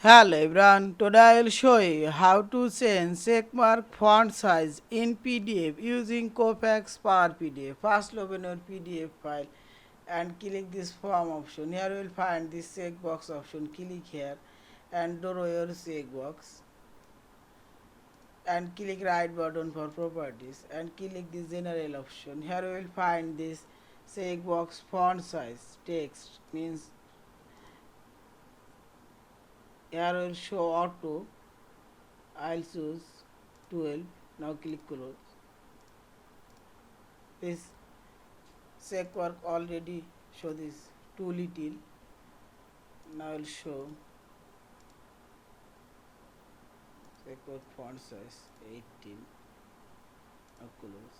Hello everyone, today I will show you how to change checkmark font size in PDF using Kofax Power PDF. First open your PDF file and click this form option. Here you will find this checkbox option. Click here and draw your checkbox and click right button for properties and click this general option. Here you will find this checkbox font size text means here will show auto. I'll choose 12. Now click close. This check work already show this too little. Now I'll show check work font size 18. Now close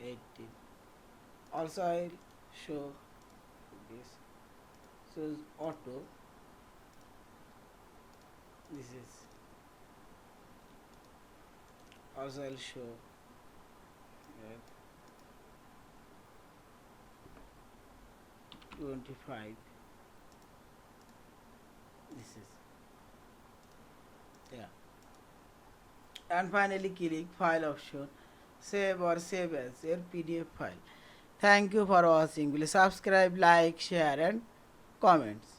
18. Also I'll show this shows auto. This is also I'll show here 25. This is yeah. And finally click file option, save or save as your PDF file. Thank you for watching. Please subscribe, like, share and comments.